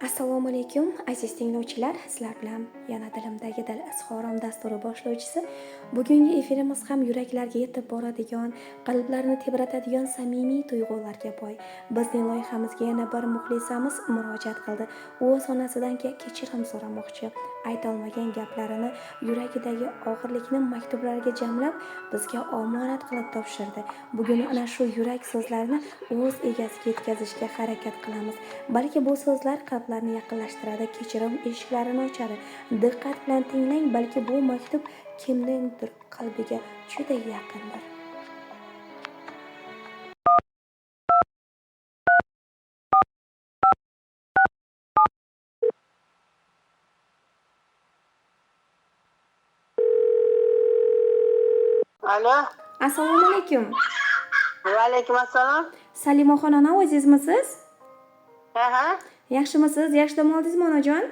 Assalomu alaykum aziz tinglovchilar, sizlar bilan yana dilimdagi dil izhorim dasturi boshlovchisi. Bugungi efirimiz ham yuraklarga yetib boradigan, qalblarni tebratadigan samimiy tuyg'ularga boy. Bizning loyihamizga yana bir muxlisamiz murojaat qildi. U o'z onasidan kechirim so'ramoqchi. Ayta olmagan gaplarini, yuragidagi og'irlikni maktublarga jamlab bizga omonat qilib topshirdi. Bugun ana shu yurak so'zlarini o'z egasiga yetkazishga harakat qilamiz. Balki bu so'zlar qalblarni yaqinlashtiradi, kechirim eshiklarini ochadi. Diqqat bilan tinglang, balki bu maktub kimningdir qalbiga juda yaqindir. Alo. Assalomu alaykum. Va alaykum assalom. Salimaxon ona, o'zingizmisiz? Ha. Yaxshimisiz? Yaxshi dam oldingizmi onajon?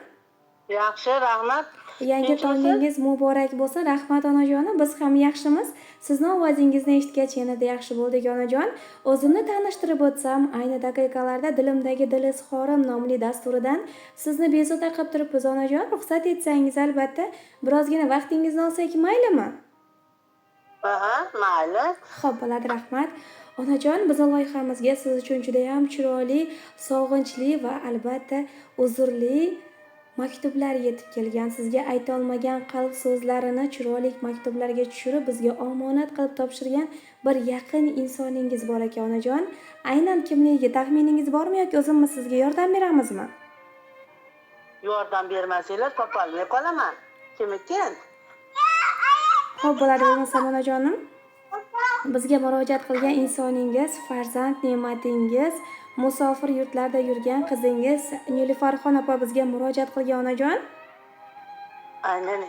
Yaxshi, rahmat. Yangi tongingiz muborak bo'lsin. Rahmat onajonim. Biz ham yaxshimiz. Sizning ovozingizni eshitgach yanada yaxshi bo'ldik onajon. O'zimni tanishtirib o'tsam, ayni daqiqalarda dilimdagi dil izhorim nomli dasturidan sizni bezovta qilib turibmiz onajon. Ruxsat etsangiz albatta birozgina vaqtingizni olsak maylimi? Mayli. Xo'p, bo'ladi, rahmat. Onajon, bizning loyihamizga siz uchun juda ham chiroyli, sog'inchli va albatta uzrli maktublar yetib kelgan. Sizga ayta olmagan qalb so'zlarini chiroyli maktublarga tushirib bizga omonat qilib topshirgan bir yaqin insoningiz bor ekan onajon. Aynan kimligi taxminingiz bormi yoki o'zimiz sizga yordam beramizmi? Yordam bermasanglar topolmay qolaman. Kim ekan? Xo'p, bo'ladi bo'lmasa onajonim. Bizga murojaat qilgan insoningiz, farzand ne'matingiz, musofir yurtlarda yurgan qizingiz Nilufarxon opa bizga murojaat qilgan onajon. Aynan.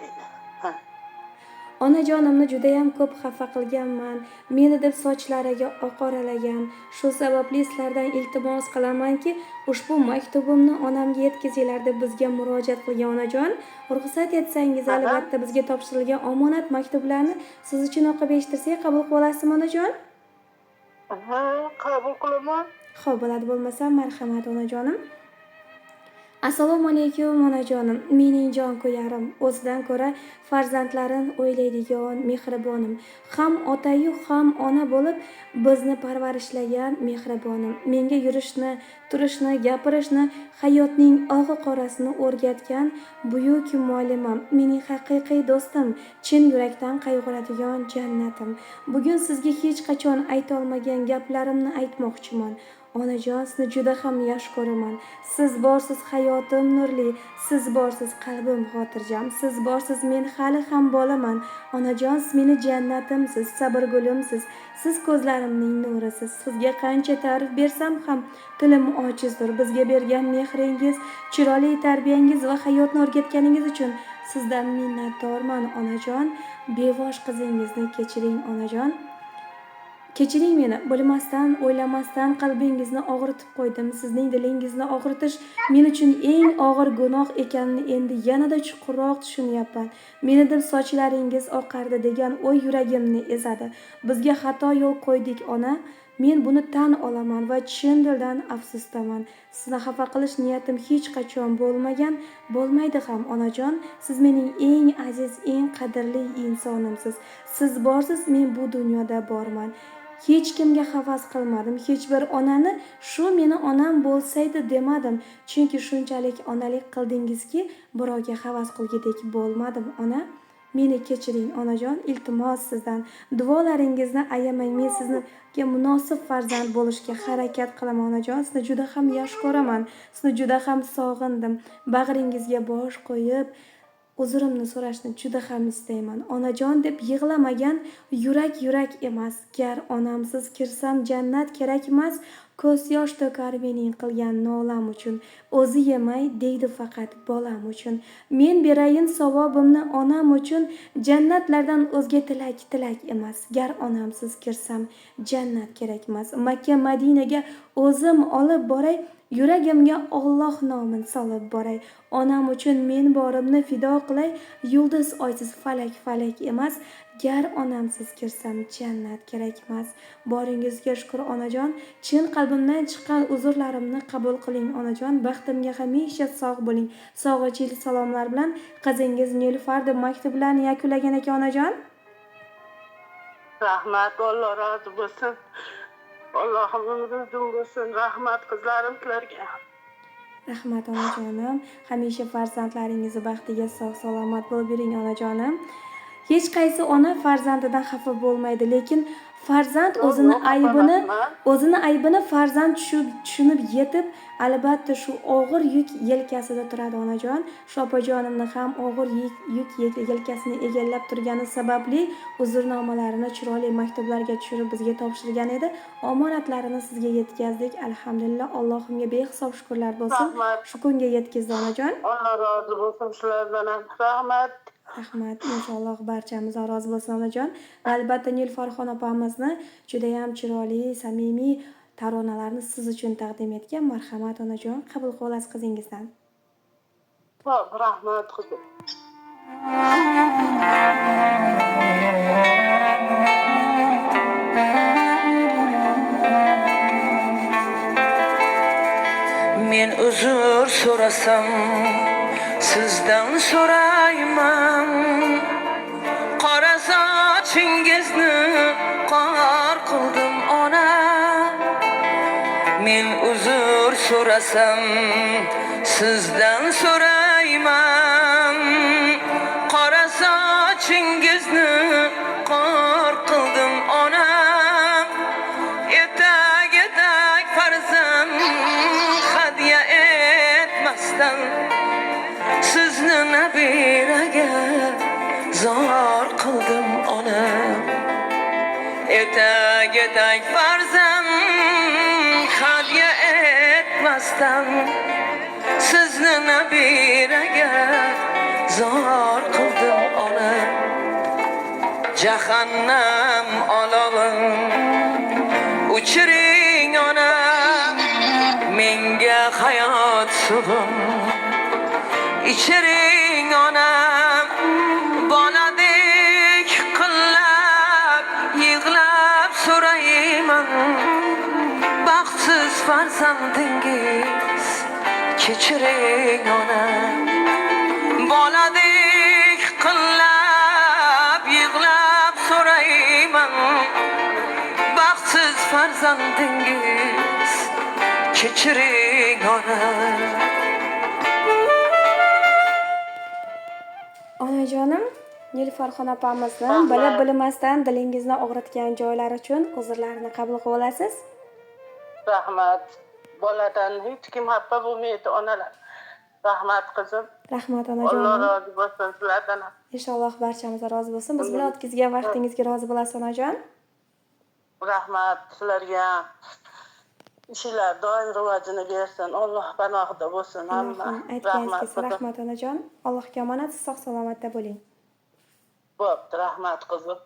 Onajonimni juda ham ko'p xafa qilganman. Meni deb sochlariga oqoralagan. Shu sababli sizlardan iltimos qilamanki, ushbu maktubimni onamga yetkazinglar deb bizga murojaat qilgan onajon. Ruxsat etsangiz albatta bizga topshirilgan omonat maktublarni siz uchun o'qib eshittirsak qabul qilib olasizmi onajon? Qabul qilaman. Xo'p, bo'ladi bo'lmasa, marhamat onajonim. Assalomu alaykum onajonim. Mening jon ko'yarim, o'zidan ko'ra farzandlarin o'ylaydigan mehribonim, ham ota-yu ham ona bo'lib bizni parvarishlagan mehribonim. Menga yurishni, turishni, gapirishni, hayotning og'i-qorasini o'rgatgan buyuk muallimam, mening haqiqiy do'stim, chin yurakdan qayg'uradigan jannatim. Bugun sizga hech qachon ayta olmagan gaplarimni aytmoqchiman. Onajon, sizni juda ham yaxshi ko'raman. Siz borsiz, hayotim nurli. Siz borsiz, qalbim xotirjam. Siz borsiz, men hali ham bolaman. Onajon, siz meni jannatimsiz, sabr gulimsiz. Siz ko'zlarimning nurisiz. Sizga qancha ta'rif bersam ham tilim ojizdir. Bizga bergan mehringiz, chiroyli tarbiyangiz va hayotni o'rgatganingiz uchun sizdan minnatdorman onajon. Bevosh qizingizni kechiring onajon. Kechiring meni, bilmasdan, o'ylamasdan qalbingizni og'ritib qo'ydim. Sizning dilingizni og'ritish men uchun eng og'ir gunoh ekanini endi yanada chuqurroq tushunyapman. Meni deb sochlaringiz oqardi degan o'y yuragimni ezadi. Bizga xato yo'l qo'ydik ona. Men buni tan olaman va chin dildan afsusdaman. Sizni xafa qilish niyatim hech qachon bo'lmagan, bo'lmaydi ham onajon. Siz mening eng aziz, eng qadrli insonimsiz. Siz borsiz, men bu dunyoda borman. Hech kimga havas qilmadim. Hech bir onani shu meni onam bo'lsaydi demadim. Chunki shunchalik onalik qildingizki, birovga havas qilgidek bo'lmadim ona. Meni kechiring onajon, iltimos sizdan. Duolaringizni ayamang. Men sizga munosib farzand bo'lishga harakat qilaman onajon. Sizni juda ham yaxshi ko'raman. Sizni juda ham sog'indim. Bag'ringizga bosh qo'yib uzrimni so'rashni juda ham istayman. Onajon deb yig'lamagan yurak emas. Gar onamsiz kirsam jannat kerak emas. Ko'z yosh to'kar mening qilgan nolam uchun. O'zi yemay deydi faqat bolam uchun. Men berayin savobimni onam uchun. Jannatlardan o'zga tilak emas. Gar onamsiz kirsam jannat kerak emas. Makka Madinaga o'zim olib boray, yuragimga Alloh nomin solib boray. Onam uchun men borimni fido qilay, yulduz oysiz falak emas, gar onamsiz kirsam jannat kerakmas. Boringizga shukr onajon, chin qalbimdan chiqqan uzrlarimni qabul qiling onajon. Baxtimga hamisha sog' bo'ling. Sog'chilik salomlar bilan qizingiz Nilufar deb maktublarni yakunlagan ekan onajon. Rahmat, Alloh rozi bo'lsin. Allohim umringiz uzun bo'lsin. Rahmat qizlarim sizlarga. Rahmat onajonim. Hamisha farzandlaringizni baxtiga sog' salomat bo'lib yuring onajonim. Hech qaysi ona farzandidan xafa bo'lmaydi, lekin farzand o'zini aybini farzand tushunib yetib, albatta shu og'ir yuk yelkasida turadi onajon. Shu opajonimni ham og'ir yuk yelkasini egallab turgani sababli uzrnomalarini chiroyli maktublarga tushirib bizga topshirgan edi. Omonatlarini sizga yetkazdik. Alhamdulillah, Allohimga behisob shukrlar bo'lsin. Shu kunga yetkazdi onajon. Alloh rozi bo'lsin sizlardan ham. Rahmat. Rahmat, inshaalloh barchamizdan rozi bo'lsin onajon. Va albatta Nilfarxon opamizni juda ham chiroyli, samimiy taronalarni siz uchun taqdim etgan. Marhamat onajon, qabul qilib olasiz qizingizdan. Xo'p, rahmat qizim. Men uzr so'rasam, sizdan so'rayman. Qora sochingizni qor qildim ona. Men uzr so'rasam, sizdan so'rayman. Qora sochingizni qor qildim ona. Etak farzand hadya etmasdan sizni nabiraga zor qildim ona. Etak farzand hadya etmasdan sizni nabiraga zor qildim ona. Jahannam olovin uchiring ona, menga hayot suvin ichiring ona. Boladek qillab yig'lab so'rayman, baxtsiz farzandingiz kechiring ona. Boladek qillab yig'lab so'rayman, baxtsiz farzandingiz kechiring ona. Onajonim, Nilfarxon opamizni bilib bilmasdan dilingizni og'ritgan joylari uchun uzrlarini qabul qilib olasiz. Rahmat. Boladan hech kim xafa bo'lmaydi onalar. Rahmat qizim. Rahmat Alloh onajonim. rozi bo'lsin sizlardan ham. Inshaalloh barchamizga rozi bo'lsin. Biz bilan o'tkazgan vaqtingizga rozi bo'lasiz onajon. Rahmat sizlarga. Ishlar doim rivojini bersin. Alloh panohida bo'lsin hamma. Aytganingiz rahmat onajon. Allohga omonat, sog' salomatda bo'ling. Bo'pti, rahmat qizim.